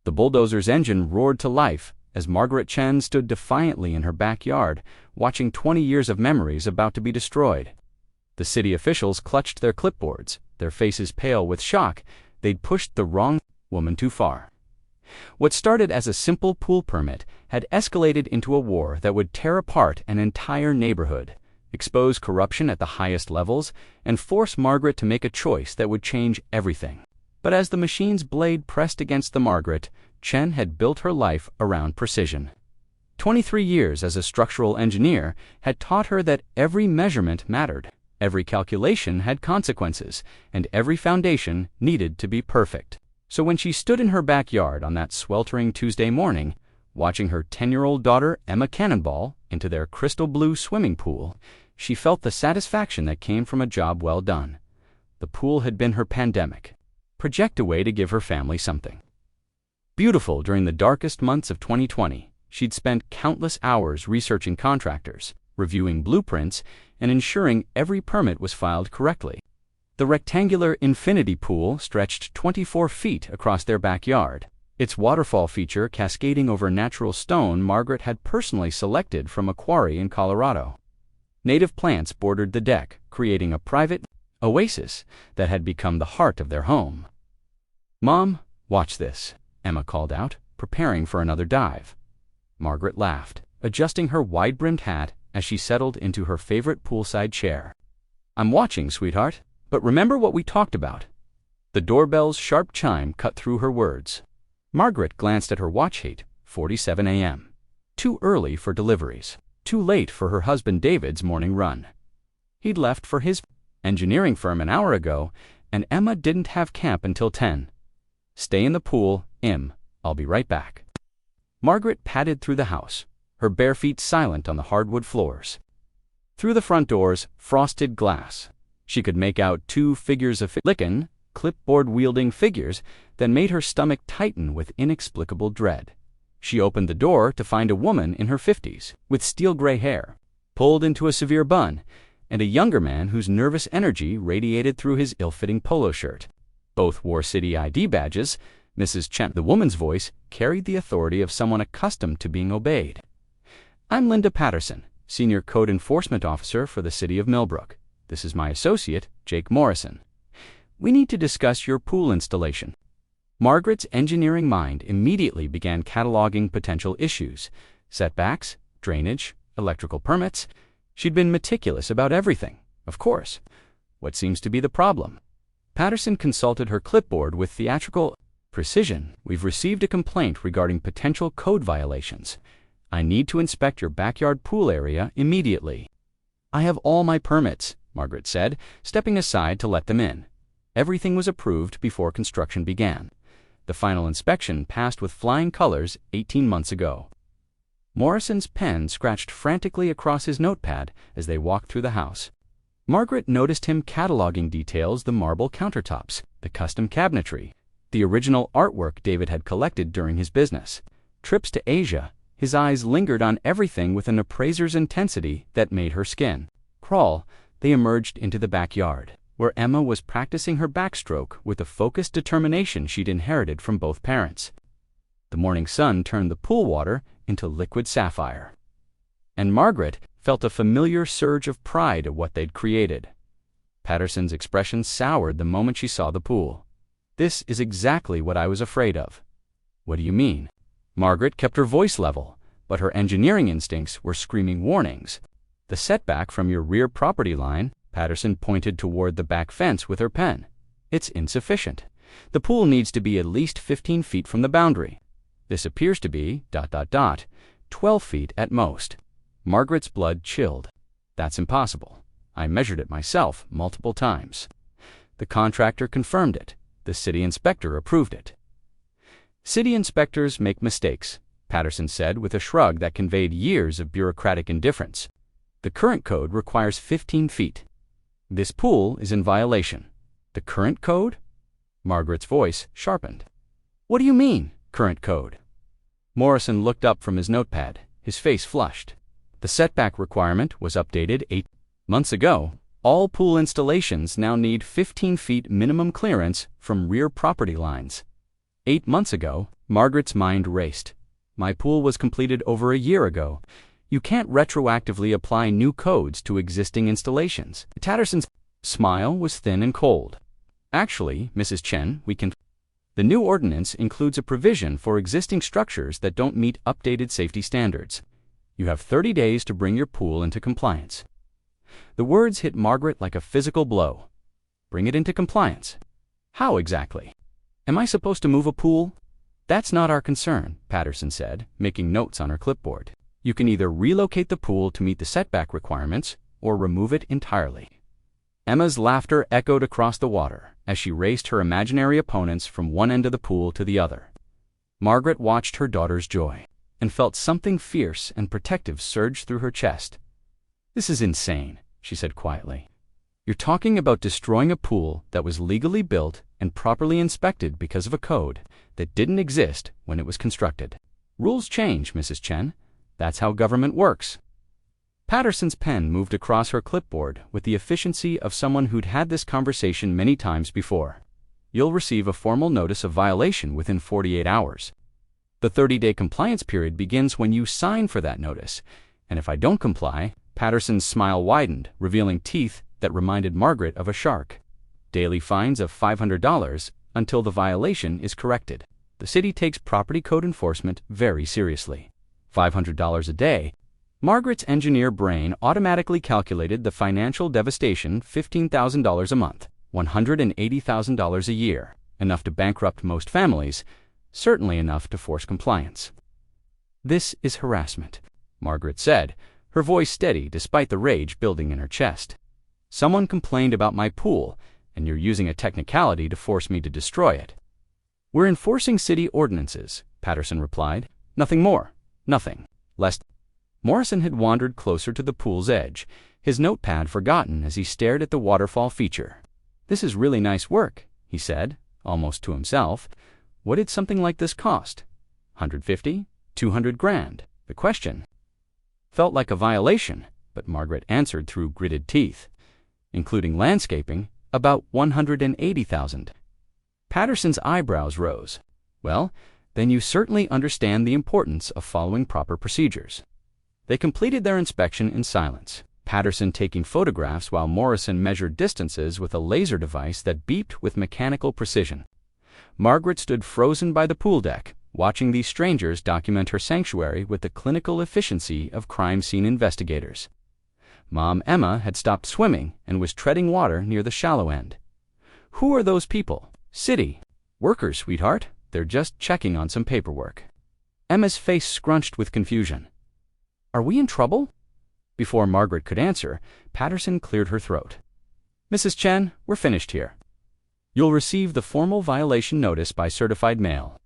The bulldozer's engine roared to life as Margaret Chen stood defiantly in her backyard, watching 20 years of memories about to be destroyed. The city officials clutched their clipboards, their faces pale with shock. They'd pushed the wrong woman too far. What started as a simple pool permit had escalated into a war that would tear apart an entire neighborhood, expose corruption at the highest levels, and force Margaret to make a choice that would change everything. But as the machine's blade pressed against the Margaret, Chen had built her life around precision. 23 years as a structural engineer had taught her that every measurement mattered, every calculation had consequences, and every foundation needed to be perfect. So when she stood in her backyard on that sweltering Tuesday morning, watching her 10-year-old daughter Emma cannonball into their crystal blue swimming pool, she felt the satisfaction that came from a job well done. The pool had been her pandemic, project away to give her family something. Beautiful during the darkest months of 2020, she'd spent countless hours researching contractors, reviewing blueprints, and ensuring every permit was filed correctly. The rectangular infinity pool stretched 24 feet across their backyard, its waterfall feature cascading over natural stone Margaret had personally selected from a quarry in Colorado. Native plants bordered the deck, creating a private oasis that had become the heart of their home. "Mom, watch this," Emma called out, preparing for another dive. Margaret laughed, adjusting her wide-brimmed hat as she settled into her favorite poolside chair. "I'm watching, sweetheart, but remember what we talked about." The doorbell's sharp chime cut through her words. Margaret glanced at her watch. 8:47 a.m. Too early for deliveries, too late for her husband David's morning run. He'd left for his engineering firm an hour ago, and Emma didn't have camp until 10. "Stay in the pool, I'll be right back." Margaret padded through the house, her bare feet silent on the hardwood floors. Through the front door's frosted glass, she could make out two figures of lichen, clipboard-wielding figures that made her stomach tighten with inexplicable dread. She opened the door to find a woman in her 50s, with steel-gray hair, pulled into a severe bun, and a younger man whose nervous energy radiated through his ill-fitting polo shirt. Both wore city ID badges. Mrs. Chen, the woman's voice, carried the authority of someone accustomed to being obeyed. "I'm Linda Patterson, Senior Code Enforcement Officer for the City of Millbrook. This is my associate, Jake Morrison. We need to discuss your pool installation." Margaret's engineering mind immediately began cataloging potential issues: setbacks, drainage, electrical permits. She'd been meticulous about everything, of course. What seems to be the problem? Patterson consulted her clipboard with theatrical precision. "We've received a complaint regarding potential code violations. I need to inspect your backyard pool area immediately." "I have all my permits," Margaret said, stepping aside to let them in. Everything was approved before construction began. The final inspection passed with flying colors 18 months ago. Morrison's pen scratched frantically across his notepad as they walked through the house. Margaret noticed him cataloging details: the marble countertops, the custom cabinetry, the original artwork David had collected during his business trips to Asia. His eyes lingered on everything with an appraiser's intensity that made her skin crawl. They emerged into the backyard, where Emma was practicing her backstroke with the focused determination she'd inherited from both parents. The morning sun turned the pool water into liquid sapphire, and Margaret felt a familiar surge of pride at what they'd created. Patterson's expression soured the moment she saw the pool. "This is exactly what I was afraid of." "What do you mean?" Margaret kept her voice level, but her engineering instincts were screaming warnings. "The setback from your rear property line," Patterson pointed toward the back fence with her pen. "It's insufficient. The pool needs to be at least 15 feet from the boundary. This appears to be ... 12 feet at most." Margaret's blood chilled. "That's impossible. I measured it myself multiple times. The contractor confirmed it. The city inspector approved it." "City inspectors make mistakes," Patterson said with a shrug that conveyed years of bureaucratic indifference. "The current code requires 15 feet. This pool is in violation." "The current code?" Margaret's voice sharpened. "What do you mean, current code?" Morrison looked up from his notepad, his face flushed. "The setback requirement was updated 8 months ago. All pool installations now need 15 feet minimum clearance from rear property lines." 8 months ago, Margaret's mind raced. My pool was completed over a year ago. You can't retroactively apply new codes to existing installations. Tatterson's smile was thin and cold. Actually, Mrs. Chen, the new ordinance includes a provision for existing structures that don't meet updated safety standards. You have 30 days to bring your pool into compliance. The words hit Margaret like a physical blow. Bring it into compliance. How exactly? Am I supposed to move a pool? That's not our concern, Patterson said, making notes on her clipboard. You can either relocate the pool to meet the setback requirements or remove it entirely. Emma's laughter echoed across the water as she raced her imaginary opponents from one end of the pool to the other. Margaret watched her daughter's joy and felt something fierce and protective surge through her chest. This is insane, she said quietly. You're talking about destroying a pool that was legally built and properly inspected because of a code that didn't exist when it was constructed. Rules change, Mrs. Chen. That's how government works. Patterson's pen moved across her clipboard with the efficiency of someone who'd had this conversation many times before. You'll receive a formal notice of violation within 48 hours. The 30-day compliance period begins when you sign for that notice, and if I don't comply, Patterson's smile widened, revealing teeth that reminded Margaret of a shark. Daily fines of $500 until the violation is corrected. The city takes property code enforcement very seriously. $500 a day. Margaret's engineer brain automatically calculated the financial devastation: $15,000 a month, $180,000 a year, enough to bankrupt most families, certainly enough to force compliance. This is harassment, Margaret said, her voice steady despite the rage building in her chest. Someone complained about my pool, and you're using a technicality to force me to destroy it. We're enforcing city ordinances, Patterson replied. Nothing more, nothing less. Morrison had wandered closer to the pool's edge, his notepad forgotten as he stared at the waterfall feature. This is really nice work, he said, almost to himself. What did something like this cost? 150? 200 grand? The question felt like a violation, but Margaret answered through gritted teeth. Including landscaping, about 180,000. Patterson's eyebrows rose. Well, then you certainly understand the importance of following proper procedures. They completed their inspection in silence, Patterson taking photographs while Morrison measured distances with a laser device that beeped with mechanical precision. Margaret stood frozen by the pool deck, watching these strangers document her sanctuary with the clinical efficiency of crime scene investigators. Mom Emma had stopped swimming and was treading water near the shallow end. Who are those people? City workers, sweetheart. They're just checking on some paperwork. Emma's face scrunched with confusion. Are we in trouble? Before Margaret could answer, Patterson cleared her throat. Mrs. Chen, we're finished here. You'll receive the formal violation notice by certified mail.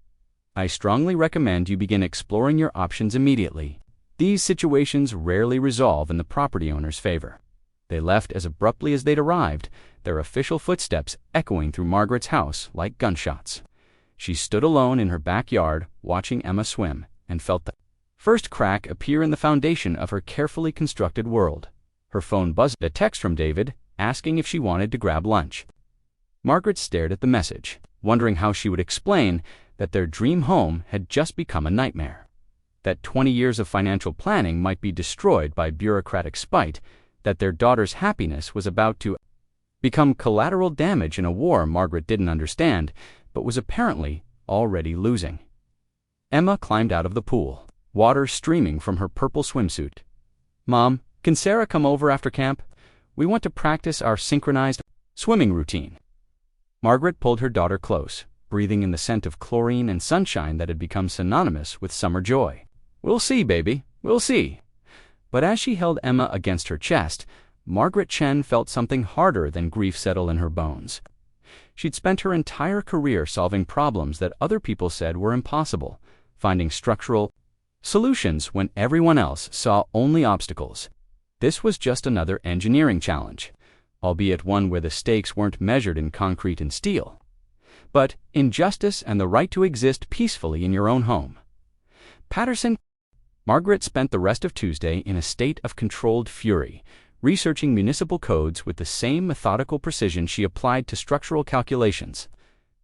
I strongly recommend you begin exploring your options immediately. These situations rarely resolve in the property owner's favor. They left as abruptly as they'd arrived, their official footsteps echoing through Margaret's house like gunshots. She stood alone in her backyard, watching Emma swim, and felt the first crack appear in the foundation of her carefully constructed world. Her phone buzzed, a text from David, asking if she wanted to grab lunch. Margaret stared at the message, wondering how she would explain that their dream home had just become a nightmare. That 20 years of financial planning might be destroyed by bureaucratic spite, that their daughter's happiness was about to become collateral damage in a war Margaret didn't understand, but was apparently already losing. Emma climbed out of the pool, water streaming from her purple swimsuit. Mom, can Sarah come over after camp? We want to practice our synchronized swimming routine. Margaret pulled her daughter close, breathing in the scent of chlorine and sunshine that had become synonymous with summer joy. We'll see, baby, we'll see. But as she held Emma against her chest, Margaret Chen felt something harder than grief settle in her bones. She'd spent her entire career solving problems that other people said were impossible, finding structural solutions when everyone else saw only obstacles. This was just another engineering challenge, albeit one where the stakes weren't measured in concrete and steel, but in justice and the right to exist peacefully in your own home. Margaret spent the rest of Tuesday in a state of controlled fury, researching municipal codes with the same methodical precision she applied to structural calculations.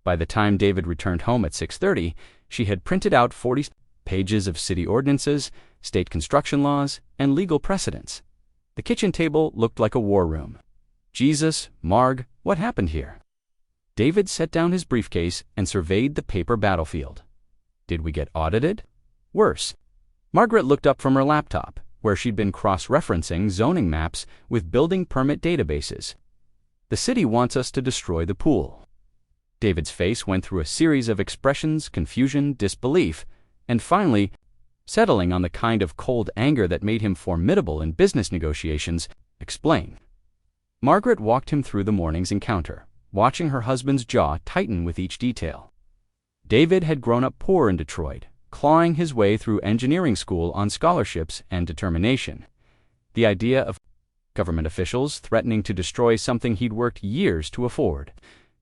By the time David returned home at 6:30, She had printed out 40 pages of city ordinances, state construction laws, and legal precedents. The kitchen table looked like a war room. Jesus, Marg, what happened here? David set down his briefcase and surveyed the paper battlefield. Did we get audited? Worse. Margaret looked up from her laptop, where she'd been cross-referencing zoning maps with building permit databases. The city wants us to destroy the pool. David's face went through a series of expressions: confusion, disbelief, and finally, settling on the kind of cold anger that made him formidable in business negotiations, explain. Margaret walked him through the morning's encounter, watching her husband's jaw tighten with each detail. David had grown up poor in Detroit, clawing his way through engineering school on scholarships and determination. The idea of government officials threatening to destroy something he'd worked years to afford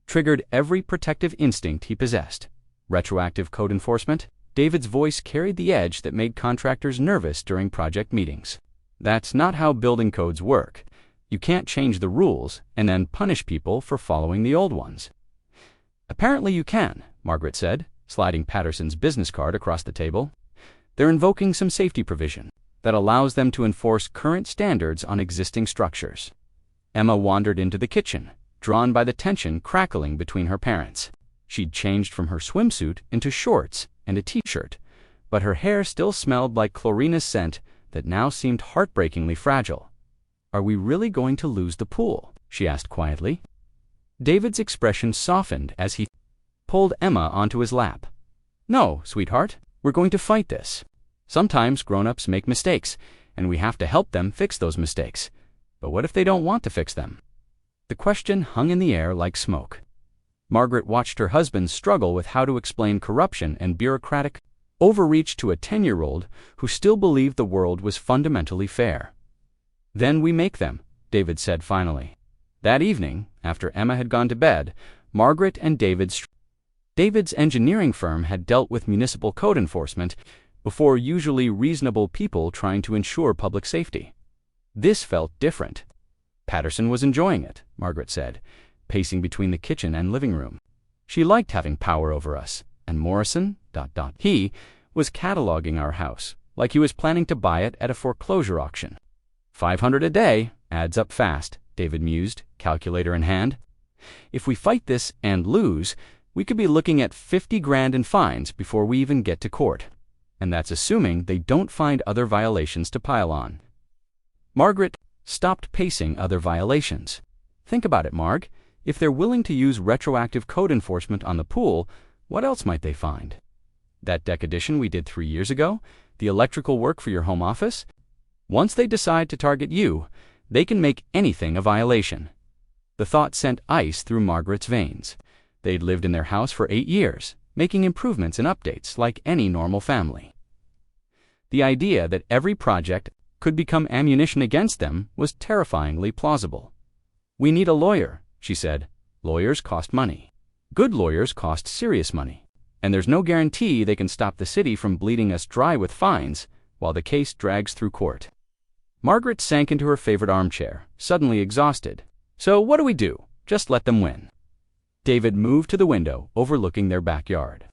triggered every protective instinct he possessed. Retroactive code enforcement? David's voice carried the edge that made contractors nervous during project meetings. That's not how building codes work. You can't change the rules and then punish people for following the old ones. Apparently you can, Margaret said, sliding Patterson's business card across the table. They're invoking some safety provision that allows them to enforce current standards on existing structures. Emma wandered into the kitchen, drawn by the tension crackling between her parents. She'd changed from her swimsuit into shorts and a t-shirt, but her hair still smelled like chlorina's scent that now seemed heartbreakingly fragile. Are we really going to lose the pool? She asked quietly. David's expression softened as he pulled Emma onto his lap. No, sweetheart, we're going to fight this. Sometimes grown-ups make mistakes, and we have to help them fix those mistakes. But what if they don't want to fix them? The question hung in the air like smoke. Margaret watched her husband struggle with how to explain corruption and bureaucratic overreach to a 10-year-old who still believed the world was fundamentally fair. Then we make them, David said finally. That evening, after Emma had gone to bed, Margaret and David's engineering firm had dealt with municipal code enforcement before usually reasonable people trying to ensure public safety. This felt different. Patterson was enjoying it, Margaret said, pacing between the kitchen and living room. She liked having power over us, and Morrison, he, was cataloging our house, like he was planning to buy it at a foreclosure auction. $500 a day adds up fast, David mused, calculator in hand. If we fight this and lose, we could be looking at $50,000 in fines before we even get to court. And that's assuming they don't find other violations to pile on. Margaret stopped pacing other violations. Think about it, Marg. If they're willing to use retroactive code enforcement on the pool, what else might they find? That deck addition we did 3 years ago? The electrical work for your home office? Once they decide to target you, they can make anything a violation. The thought sent ice through Margaret's veins. They'd lived in their house for 8 years, making improvements and updates like any normal family. The idea that every project could become ammunition against them was terrifyingly plausible. We need a lawyer, she said. Lawyers cost money. Good lawyers cost serious money. And there's no guarantee they can stop the city from bleeding us dry with fines while the case drags through court. Margaret sank into her favorite armchair, suddenly exhausted. So what do we do? Just let them win. David moved to the window overlooking their backyard.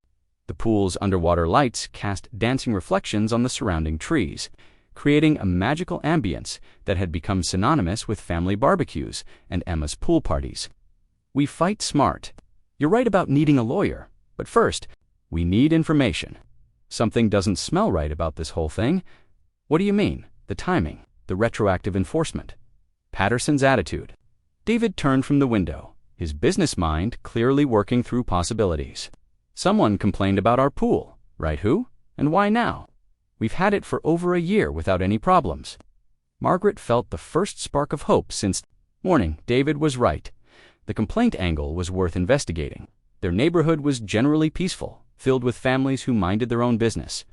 The pool's underwater lights cast dancing reflections on the surrounding trees, creating a magical ambience that had become synonymous with family barbecues and Emma's pool parties. We fight smart. You're right about needing a lawyer, but first, we need information. Something doesn't smell right about this whole thing. What do you mean? The timing, the retroactive enforcement. Patterson's attitude. David turned from the window, his business mind clearly working through possibilities. Someone complained about our pool, right? Who? And why now? We've had it for over a year without any problems. Margaret felt the first spark of hope since morning. David was right. The complaint angle was worth investigating. Their neighborhood was generally peaceful, filled with families who minded their own business,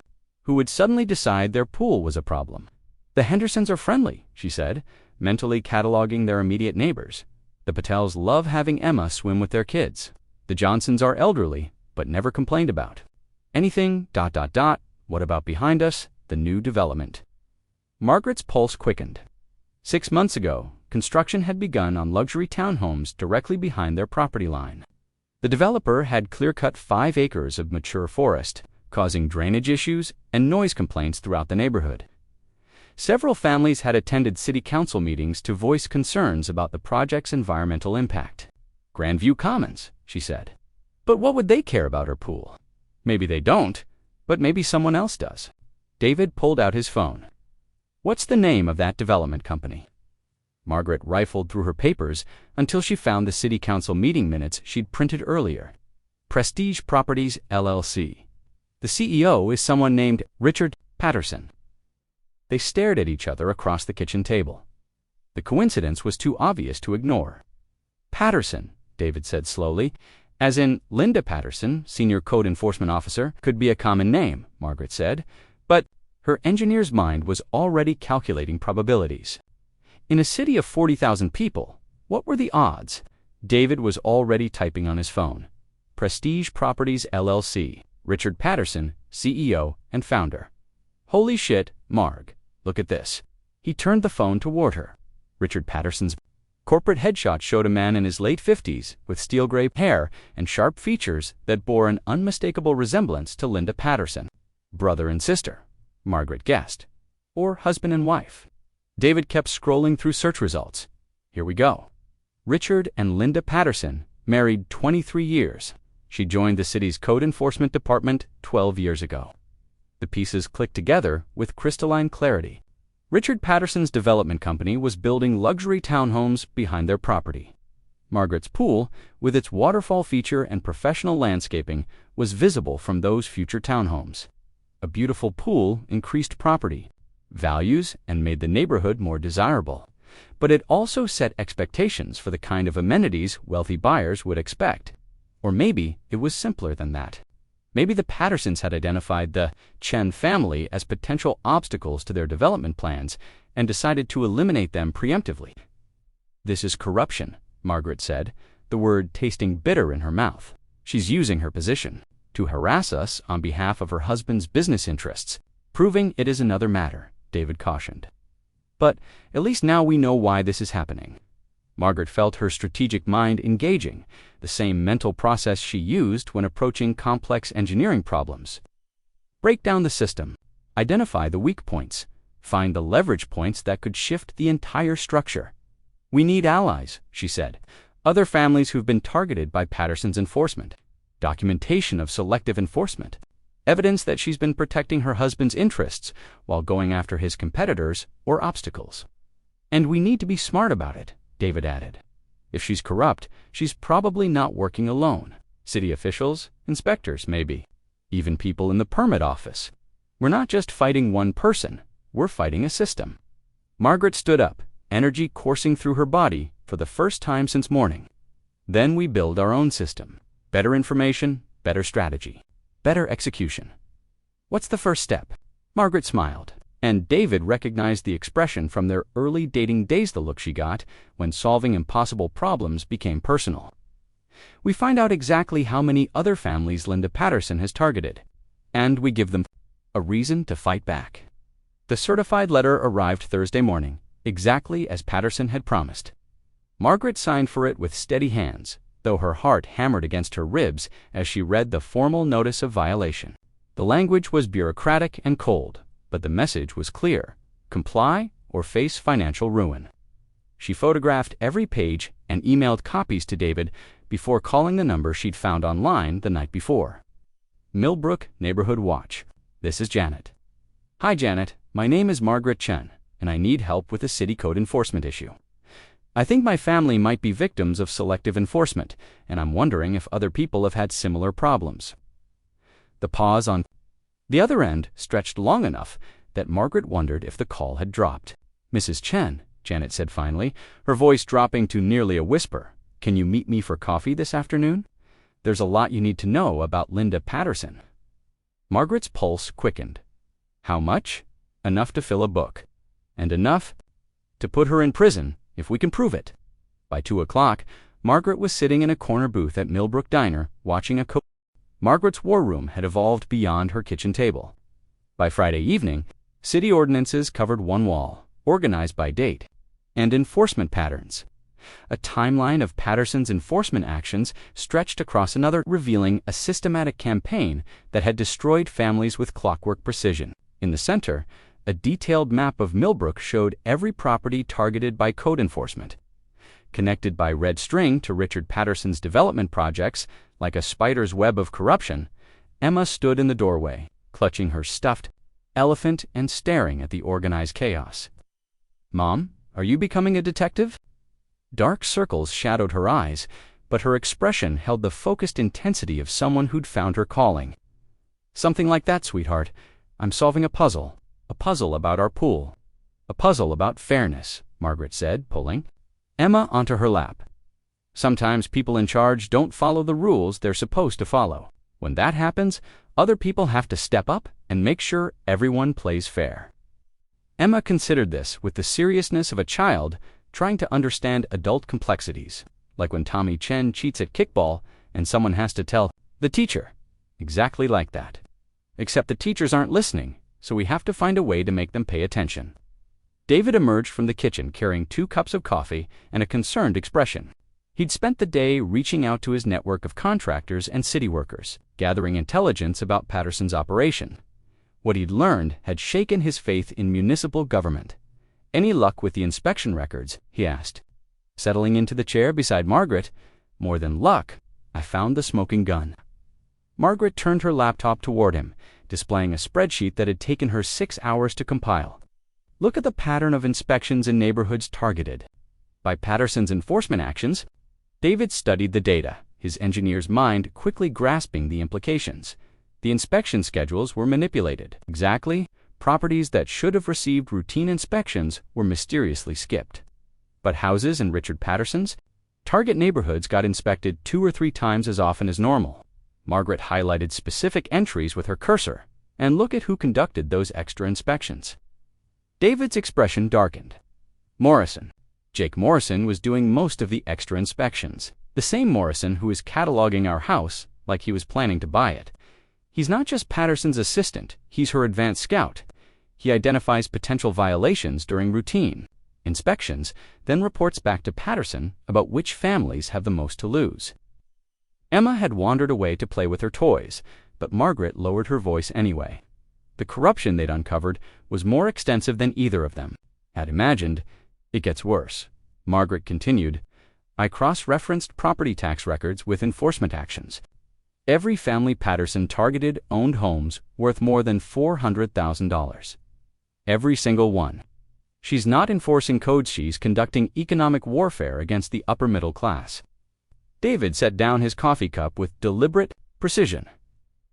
who would suddenly decide their pool was a problem. The Hendersons are friendly, she said, mentally cataloging their immediate neighbors. The Patels love having Emma swim with their kids. The Johnsons are elderly, but never complained about. Anything, ... What about behind us, the new development? Margaret's pulse quickened. 6 months ago, construction had begun on luxury townhomes directly behind their property line. The developer had clear-cut 5 acres of mature forest, causing drainage issues and noise complaints throughout the neighborhood. Several families had attended city council meetings to voice concerns about the project's environmental impact. "Grandview Commons," she said. "But what would they care about her pool?" "Maybe they don't, but maybe someone else does." David pulled out his phone. "What's the name of that development company?" Margaret rifled through her papers until she found the city council meeting minutes she'd printed earlier. Prestige Properties, LLC. The CEO is someone named Richard Patterson. They stared at each other across the kitchen table. The coincidence was too obvious to ignore. "Patterson," David said slowly, "as in Linda Patterson, Senior Code Enforcement Officer, could be a common name," Margaret said, but her engineer's mind was already calculating probabilities. In a city of 40,000 people, what were the odds? David was already typing on his phone. Prestige Properties, LLC, Richard Patterson, CEO and founder. "Holy shit, Marg. Look at this." He turned the phone toward her. Richard Patterson's corporate headshot showed a man in his late 50s with steel gray hair and sharp features that bore an unmistakable resemblance to Linda Patterson. Brother and sister, Margaret guessed. Or husband and wife. David kept scrolling through search results. Here we go. Richard and Linda Patterson, married 23 years. She joined the city's code enforcement department 12 years ago. The pieces clicked together with crystalline clarity. Richard Patterson's development company was building luxury townhomes behind their property. Margaret's pool, with its waterfall feature and professional landscaping, was visible from those future townhomes. A beautiful pool increased property values and made the neighborhood more desirable, but it also set expectations for the kind of amenities wealthy buyers would expect. Or maybe it was simpler than that. Maybe the Pattersons had identified the Chen family as potential obstacles to their development plans and decided to eliminate them preemptively. "This is corruption," Margaret said, the word tasting bitter in her mouth. "She's using her position to harass us on behalf of her husband's business interests. Proving it is another matter," David cautioned. "But at least now we know why this is happening." Margaret felt her strategic mind engaging, the same mental process she used when approaching complex engineering problems. Break down the system, identify the weak points, find the leverage points that could shift the entire structure. "We need allies," she said, "other families who've been targeted by Patterson's enforcement, documentation of selective enforcement, evidence that she's been protecting her husband's interests while going after his competitors or obstacles. And we need to be smart about it," David added. "If she's corrupt, she's probably not working alone. City officials, inspectors maybe, even people in the permit office. We're not just fighting one person, we're fighting a system." Margaret stood up, energy coursing through her body for the first time since morning. "Then we build our own system. Better information, better strategy, better execution." "What's the first step?" Margaret smiled, and David recognized the expression from their early dating days, the look she got when solving impossible problems became personal. "We find out exactly how many other families Linda Patterson has targeted, and we give them a reason to fight back." The certified letter arrived Thursday morning, exactly as Patterson had promised. Margaret signed for it with steady hands, though her heart hammered against her ribs as she read the formal notice of violation. The language was bureaucratic and cold, but the message was clear: comply or face financial ruin. She photographed every page and emailed copies to David before calling the number she'd found online the night before. "Millbrook Neighborhood Watch. This is Janet." "Hi Janet, my name is Margaret Chen, and I need help with a city code enforcement issue. I think my family might be victims of selective enforcement, and I'm wondering if other people have had similar problems." The pause on the other end stretched long enough that Margaret wondered if the call had dropped. "Mrs. Chen," Janet said finally, her voice dropping to nearly a whisper, "can you meet me for coffee this afternoon? There's a lot you need to know about Linda Patterson." Margaret's pulse quickened. "How much?" "Enough to fill a book. And enough to put her in prison if we can prove it." By 2 o'clock, Margaret was sitting in a corner booth at Millbrook Diner watching a Margaret's war room had evolved beyond her kitchen table. By Friday evening, city ordinances covered one wall, organized by date, and enforcement patterns. A timeline of Patterson's enforcement actions stretched across another, revealing a systematic campaign that had destroyed families with clockwork precision. In the center, a detailed map of Millbrook showed every property targeted by code enforcement. Connected by red string to Richard Patterson's development projects, like a spider's web of corruption, Emma stood in the doorway, clutching her stuffed elephant and staring at the organized chaos. "Mom, are you becoming a detective?" Dark circles shadowed her eyes, but her expression held the focused intensity of someone who'd found her calling. "Something like that, sweetheart. I'm solving a puzzle about our pool. A puzzle about fairness," Margaret said, pulling Emma onto her lap. "Sometimes people in charge don't follow the rules they're supposed to follow. When that happens, other people have to step up and make sure everyone plays fair." Emma considered this with the seriousness of a child trying to understand adult complexities, like when Tommy Chen cheats at kickball and someone has to tell the teacher. Exactly like that. Except the teachers aren't listening, so we have to find a way to make them pay attention. David emerged from the kitchen carrying 2 cups of coffee and a concerned expression. He'd spent the day reaching out to his network of contractors and city workers, gathering intelligence about Patterson's operation. What he'd learned had shaken his faith in municipal government. "Any luck with the inspection records?" he asked. Settling into the chair beside Margaret, "More than luck, I found the smoking gun." Margaret turned her laptop toward him, displaying a spreadsheet that had taken her 6 hours to compile. "Look at the pattern of inspections in neighborhoods targeted by Patterson's enforcement actions." David studied the data, his engineer's mind quickly grasping the implications. The inspection schedules were manipulated. Exactly, properties that should have received routine inspections were mysteriously skipped. But houses in Richard Patterson's target neighborhoods got inspected 2 or 3 times as often as normal. Margaret highlighted specific entries with her cursor, and look at who conducted those extra inspections. David's expression darkened. Morrison. Jake Morrison was doing most of the extra inspections. The same Morrison who is cataloging our house like he was planning to buy it. He's not just Patterson's assistant, he's her advanced scout. He identifies potential violations during routine inspections, then reports back to Patterson about which families have the most to lose. Emma had wandered away to play with her toys, but Margaret lowered her voice anyway. The corruption they'd uncovered was more extensive than either of them had imagined. "It gets worse," Margaret continued. "I cross-referenced property tax records with enforcement actions. Every family Patterson targeted owned homes worth more than $400,000. Every single one. She's not enforcing codes, she's conducting economic warfare against the upper middle class." David set down his coffee cup with deliberate precision.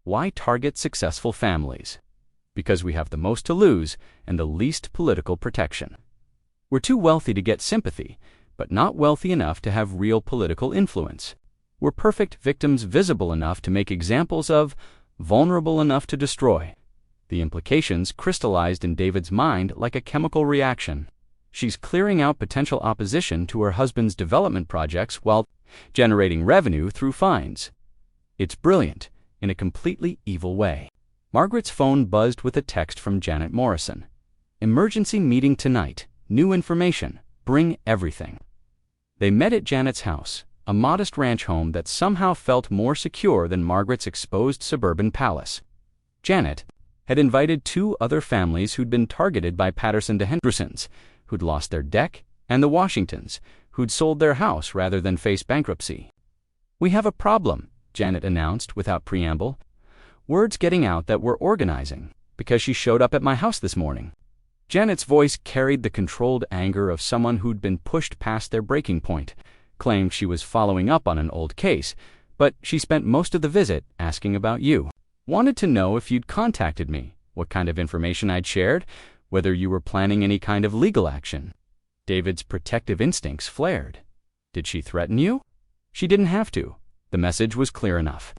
"Why target successful families? Because we have the most to lose and the least political protection. We're too wealthy to get sympathy, but not wealthy enough to have real political influence. We're perfect victims, visible enough to make examples of, vulnerable enough to destroy." The implications crystallized in David's mind like a chemical reaction. She's clearing out potential opposition to her husband's development projects while generating revenue through fines. It's brilliant, in a completely evil way. Margaret's phone buzzed with a text from Janet Morrison. "Emergency meeting tonight. New information. Bring everything." They met at Janet's house, a modest ranch home that somehow felt more secure than Margaret's exposed suburban palace. Janet had invited 2 other families who'd been targeted by Patterson to Hendersons, who'd lost their deck, and the Washingtons, who'd sold their house rather than face bankruptcy. "We have a problem," Janet announced without preamble. "Word's getting out that we're organizing, because she showed up at my house this morning." Janet's voice carried the controlled anger of someone who'd been pushed past their breaking point, claimed she was following up on an old case, but she spent most of the visit asking about you. "Wanted to know if you'd contacted me, what kind of information I'd shared, whether you were planning any kind of legal action." David's protective instincts flared. "Did she threaten you?" "She didn't have to. The message was clear enough.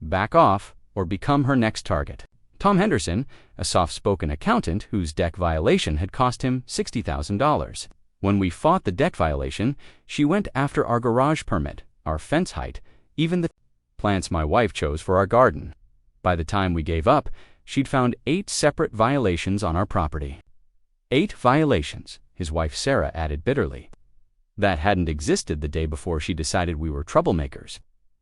Back off or become her next target." Tom Henderson, a soft-spoken accountant whose deck violation had cost him $60,000. "When we fought the deck violation, she went after our garage permit, our fence height, even the plants my wife chose for our garden. By the time we gave up, she'd found 8 separate violations on our property." 8 violations, his wife Sarah added bitterly. that hadn't existed the day before she decided we were troublemakers.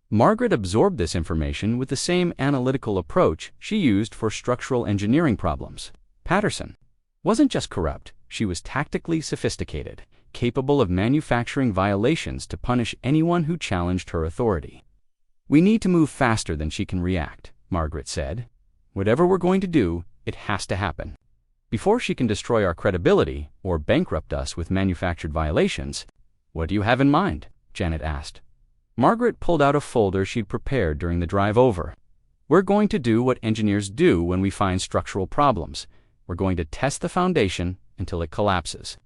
Margaret absorbed this information with the same analytical approach she used for structural engineering problems. Patterson wasn't just corrupt, she was tactically sophisticated, capable of manufacturing violations to punish anyone who challenged her authority. "We need to move faster than she can react," Margaret said. "Whatever we're going to do, it has to happen. Before she can destroy our credibility or bankrupt us with manufactured violations." "What do you have in mind?" Janet asked. Margaret pulled out a folder she'd prepared during the drive over. "We're going to do what engineers do when we find structural problems. We're going to test the foundation until it collapses."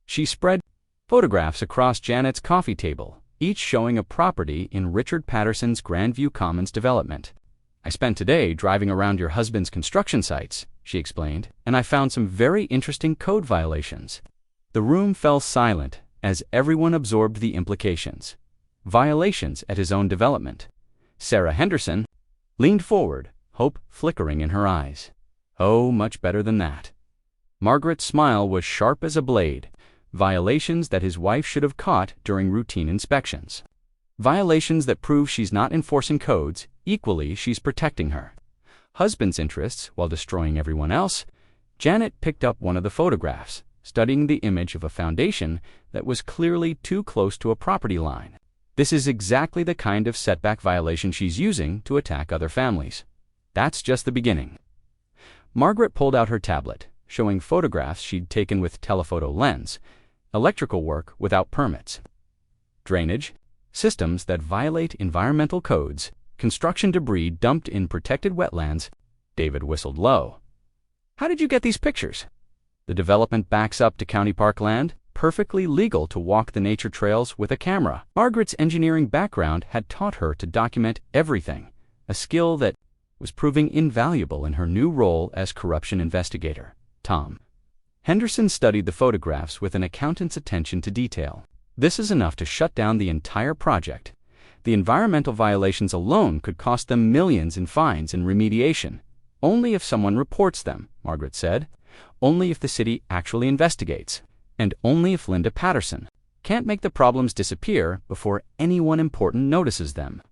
She spread photographs across Janet's coffee table, each showing a property in Richard Patterson's Grandview Commons development. "I spent today driving around your husband's construction sites," she explained, "and I found some very interesting code violations." The room fell silent as everyone absorbed the implications. Violations at his own development. Sarah Henderson leaned forward, hope flickering in her eyes. "Oh, much better than that." Margaret's smile was sharp as a blade. Violations that his wife should have caught during routine inspections. Violations that prove she's not enforcing codes, equally she's protecting her husband's interests while destroying everyone else. Janet picked up one of the photographs, studying the image of a foundation that was clearly too close to a property line. This is exactly the kind of setback violation she's using to attack other families. That's just the beginning. Margaret pulled out her tablet, showing photographs she'd taken with telephoto lens, electrical work without permits, drainage, systems that violate environmental codes, construction debris dumped in protected wetlands. David whistled low. "How did you get these pictures?" "The development backs up to county park land, perfectly legal to walk the nature trails with a camera." Margaret's engineering background had taught her to document everything, a skill that was proving invaluable in her new role as corruption investigator. Tom Henderson studied the photographs with an accountant's attention to detail. "This is enough to shut down the entire project. The environmental violations alone could cost them millions in fines and remediation. Only if someone reports them," Margaret said. "Only if the city actually investigates. And only if Linda Patterson can't make the problems disappear before anyone important notices them."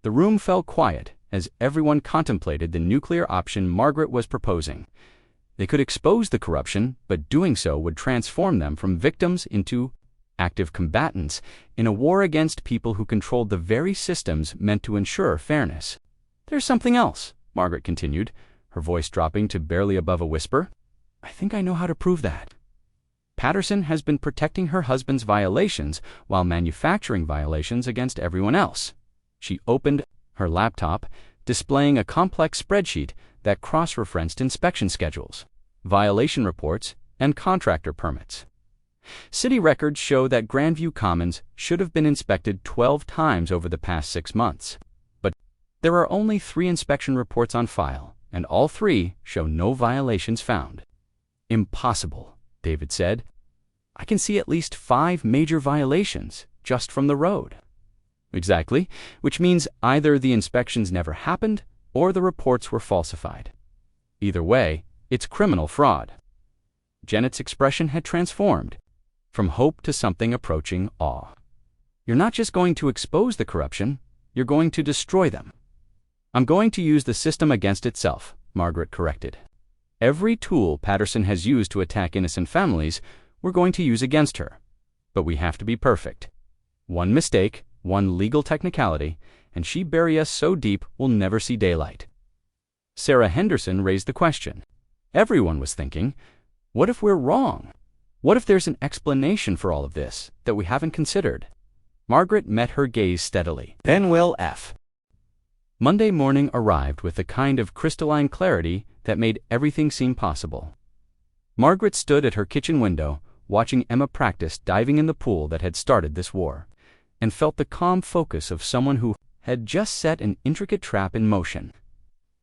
The room fell quiet as everyone contemplated the nuclear option Margaret was proposing. They could expose the corruption, but doing so would transform them from victims into active combatants in a war against people who controlled the very systems meant to ensure fairness. "There's something else," Margaret continued, her voice dropping to barely above a whisper. "I think I know how to prove that. Patterson has been protecting her husband's violations while manufacturing violations against everyone else." She opened her laptop, displaying a complex spreadsheet that cross-referenced inspection schedules, violation reports, and contractor permits. City records show that Grandview Commons should have been inspected 12 times over the past 6 months. But there are only 3 inspection reports on file, and all 3 show no violations found. "Impossible," David said. "I can see at least 5 major violations just from the road." "Exactly, which means either the inspections never happened or the reports were falsified. Either way, it's criminal fraud." Janet's expression had transformed from hope to something approaching awe. "You're not just going to expose the corruption, you're going to destroy them." "I'm going to use the system against itself," Margaret corrected. "Every tool Patterson has used to attack innocent families, we're going to use against her. But we have to be perfect. One mistake, one legal technicality, and she bury us so deep we'll never see daylight." Sarah Henderson raised the question. Everyone was thinking, what if we're wrong? What if there's an explanation for all of this that we haven't considered? Margaret met her gaze steadily. "Then we'll F." Monday morning arrived with the kind of crystalline clarity that made everything seem possible. Margaret stood at her kitchen window, watching Emma practice diving in the pool that had started this war, and felt the calm focus of someone who had just set an intricate trap in motion.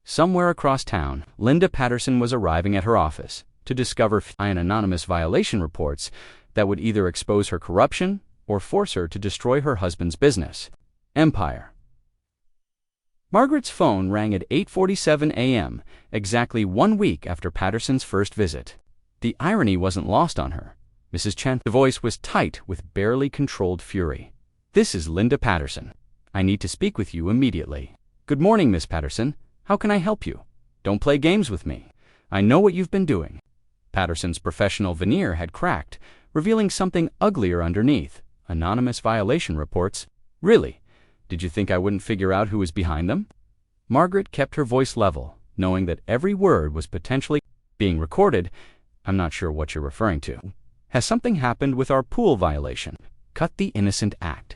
Somewhere across town, Linda Patterson was arriving at her office to discover anonymous violation reports that would either expose her corruption or force her to destroy her husband's business, empire. Margaret's phone rang at 8:47 a.m., exactly 1 week after Patterson's first visit. The irony wasn't lost on her. Mrs. Chen. The voice was tight with barely controlled fury. "This is Linda Patterson. I need to speak with you immediately." "Good morning, Miss Patterson. How can I help you? Don't play games with me. I know what you've been doing." Patterson's professional veneer had cracked, revealing something uglier underneath. Anonymous violation reports. "Really? Did you think I wouldn't figure out who was behind them?" Margaret kept her voice level, knowing that every word was potentially being recorded. "I'm not sure what you're referring to. Has something happened with our pool violation?" "Cut the innocent act.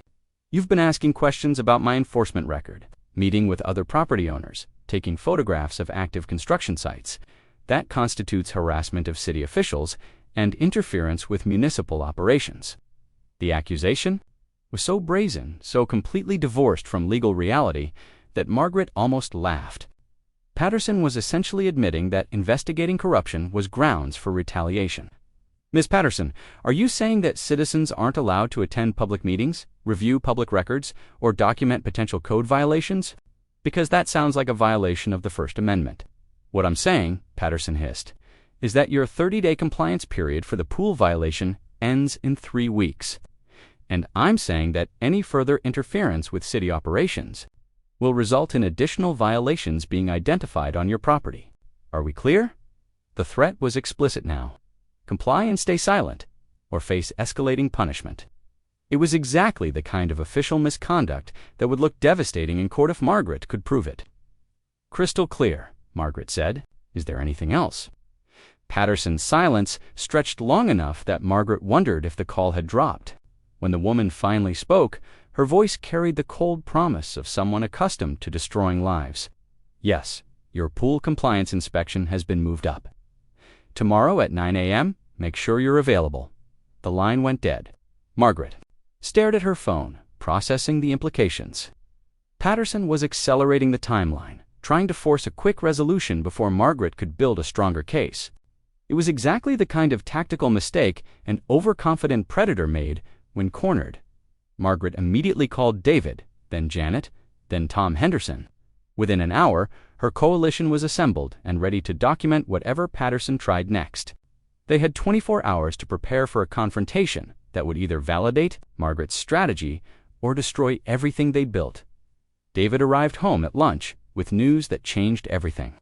You've been asking questions about my enforcement record, meeting with other property owners, taking photographs of active construction sites. That constitutes harassment of city officials and interference with municipal operations." The accusation was so brazen, so completely divorced from legal reality, that Margaret almost laughed. Patterson was essentially admitting that investigating corruption was grounds for retaliation. "Ms. Patterson, are you saying that citizens aren't allowed to attend public meetings, review public records, or document potential code violations? Because that sounds like a violation of the First Amendment." "What I'm saying," Patterson hissed, "is that your 30-day compliance period for the pool violation ends in 3 weeks. And I'm saying that any further interference with city operations will result in additional violations being identified on your property. Are we clear?" The threat was explicit now. Comply and stay silent, or face escalating punishment. It was exactly the kind of official misconduct that would look devastating in court if Margaret could prove it. "Crystal clear," Margaret said. "Is there anything else?" Patterson's silence stretched long enough that Margaret wondered if the call had dropped. When the woman finally spoke, her voice carried the cold promise of someone accustomed to destroying lives. "Yes, your pool compliance inspection has been moved up. Tomorrow at 9 a.m., make sure you're available." The line went dead. Margaret stared at her phone, processing the implications. Patterson was accelerating the timeline, trying to force a quick resolution before Margaret could build a stronger case. It was exactly the kind of tactical mistake an overconfident predator made when cornered. Margaret immediately called David, then Janet, then Tom Henderson. Within an hour, her coalition was assembled and ready to document whatever Patterson tried next. They had 24 hours to prepare for a confrontation that would either validate Margaret's strategy or destroy everything they built. David arrived home at lunch with news that changed everything.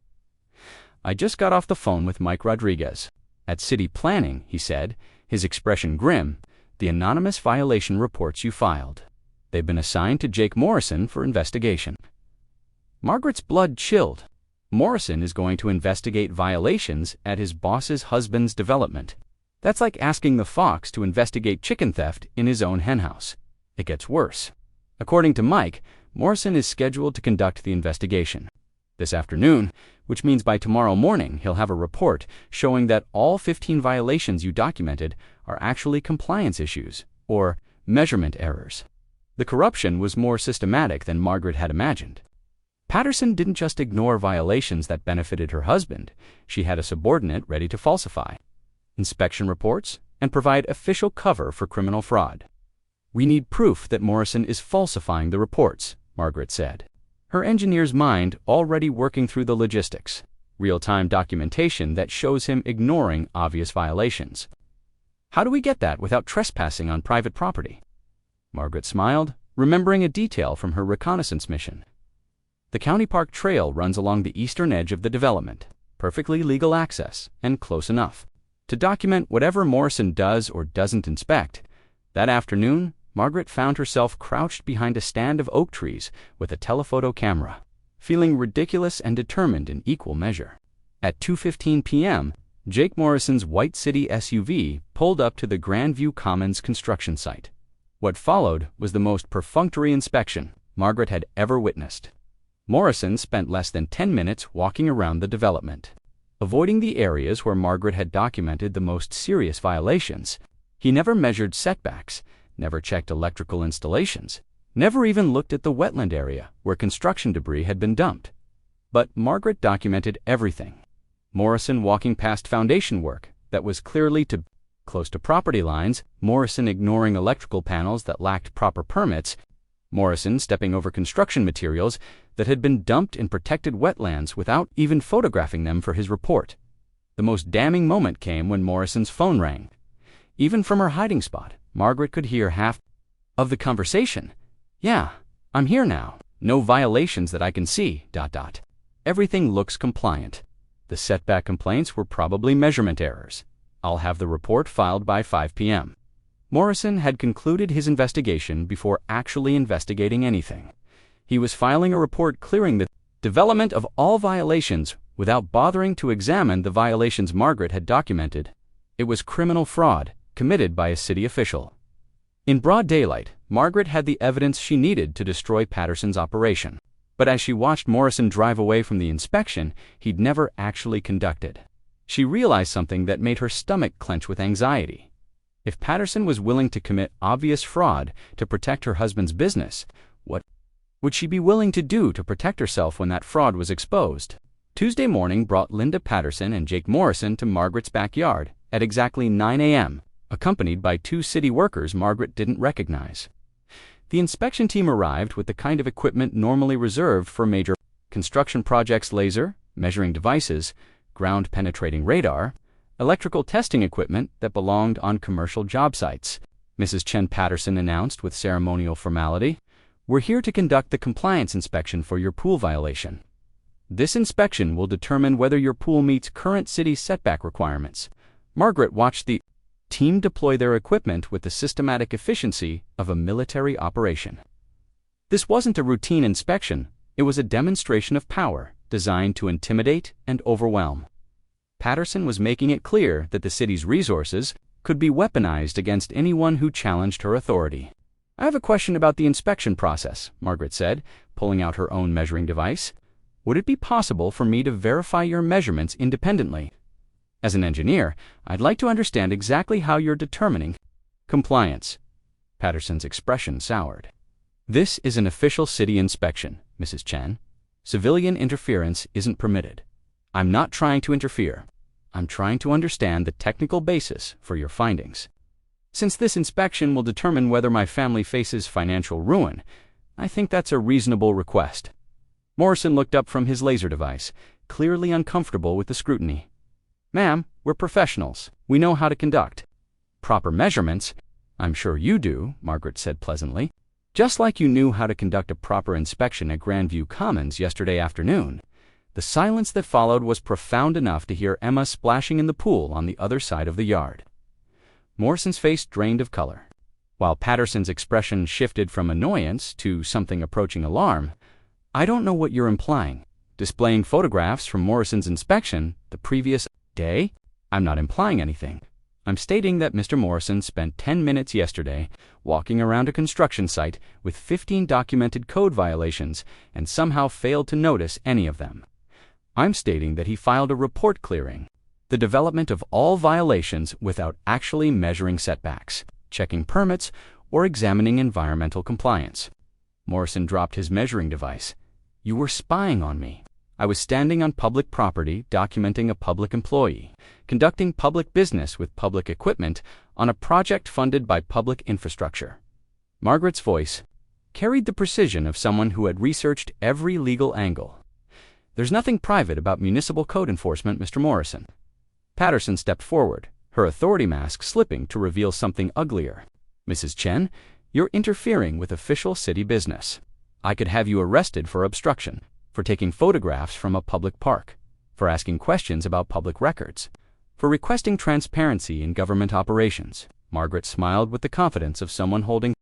"I just got off the phone with Mike Rodriguez. At City Planning," he said, his expression grim, "the anonymous violation reports you filed. They've been assigned to Jake Morrison for investigation." Margaret's blood chilled. Morrison is going to investigate violations at his boss's husband's development. That's like asking the fox to investigate chicken theft in his own henhouse. It gets worse. According to Mike, Morrison is scheduled to conduct the investigation this afternoon, which means by tomorrow morning he'll have a report showing that all 15 violations you documented are actually compliance issues or measurement errors. The corruption was more systematic than Margaret had imagined. Patterson didn't just ignore violations that benefited her husband. She had a subordinate ready to falsify inspection reports and provide official cover for criminal fraud. "We need proof that Morrison is falsifying the reports," Margaret said, her engineer's mind already working through the logistics. Real-time documentation that shows him ignoring obvious violations. "How do we get that without trespassing on private property?" Margaret smiled, remembering a detail from her reconnaissance mission. "The County Park Trail runs along the eastern edge of the development, perfectly legal access, and close enough to document whatever Morrison does or doesn't inspect." That afternoon, Margaret found herself crouched behind a stand of oak trees with a telephoto camera, feeling ridiculous and determined in equal measure. At 2:15 p.m., Jake Morrison's white city SUV pulled up to the Grandview Commons construction site. What followed was the most perfunctory inspection Margaret had ever witnessed. Morrison spent less than 10 minutes walking around the development, avoiding the areas where Margaret had documented the most serious violations. He never measured setbacks, never checked electrical installations, never even looked at the wetland area where construction debris had been dumped. But Margaret documented everything. Morrison walking past foundation work that was clearly too close to property lines, Morrison ignoring electrical panels that lacked proper permits, Morrison stepping over construction materials that had been dumped in protected wetlands without even photographing them for his report. The most damning moment came when Morrison's phone rang. Even from her hiding spot, Margaret could hear half of the conversation. "Yeah, I'm here now. No violations that I can see, ... Everything looks compliant. The setback complaints were probably measurement errors. I'll have the report filed by 5 p.m. Morrison had concluded his investigation before actually investigating anything. He was filing a report clearing the development of all violations without bothering to examine the violations Margaret had documented. It was criminal fraud committed by a city official. In broad daylight, Margaret had the evidence she needed to destroy Patterson's operation. But as she watched Morrison drive away from the inspection he'd never actually conducted, she realized something that made her stomach clench with anxiety. If Patterson was willing to commit obvious fraud to protect her husband's business, what would she be willing to do to protect herself when that fraud was exposed? Tuesday morning brought Linda Patterson and Jake Morrison to Margaret's backyard at exactly 9 a.m., accompanied by 2 city workers Margaret didn't recognize. The inspection team arrived with the kind of equipment normally reserved for major construction projects: laser, measuring devices, ground-penetrating radar, electrical testing equipment that belonged on commercial job sites. Mrs. Chen Patterson announced with ceremonial formality, "We're here to conduct the compliance inspection for your pool violation. This inspection will determine whether your pool meets current city setback requirements." Margaret watched the team deploy their equipment with the systematic efficiency of a military operation. This wasn't a routine inspection, it was a demonstration of power designed to intimidate and overwhelm. Patterson was making it clear that the city's resources could be weaponized against anyone who challenged her authority. "I have a question about the inspection process," Margaret said, pulling out her own measuring device. "Would it be possible for me to verify your measurements independently? As an engineer, I'd like to understand exactly how you're determining compliance." Patterson's expression soured. "This is an official city inspection, Mrs. Chen. Civilian interference isn't permitted. I'm not trying to interfere. I'm trying to understand the technical basis for your findings. Since this inspection will determine whether my family faces financial ruin, I think that's a reasonable request." Morrison looked up from his laser device, clearly uncomfortable with the scrutiny. "Ma'am, we're professionals. We know how to conduct proper measurements." "I'm sure you do," Margaret said pleasantly. "Just like you knew how to conduct a proper inspection at Grandview Commons yesterday afternoon." The silence that followed was profound enough to hear Emma splashing in the pool on the other side of the yard. Morrison's face drained of color, while Patterson's expression shifted from annoyance to something approaching alarm. "I don't know what you're implying. Displaying photographs from Morrison's inspection the previous day? I'm not implying anything. I'm stating that Mr. Morrison spent 10 minutes yesterday walking around a construction site with 15 documented code violations and somehow failed to notice any of them. I'm stating that he filed a report clearing the development of all violations without actually measuring setbacks, checking permits, or examining environmental compliance." Morrison dropped his measuring device. "You were spying on me. I was standing on public property, documenting a public employee, conducting public business with public equipment on a project funded by public infrastructure." Margaret's voice carried the precision of someone who had researched every legal angle. "There's nothing private about municipal code enforcement, Mr. Morrison." Patterson stepped forward, her authority mask slipping to reveal something uglier. "Mrs. Chen, you're interfering with official city business. I could have you arrested for obstruction, for taking photographs from a public park, for asking questions about public records, for requesting transparency in government operations." Margaret smiled with the confidence of someone holding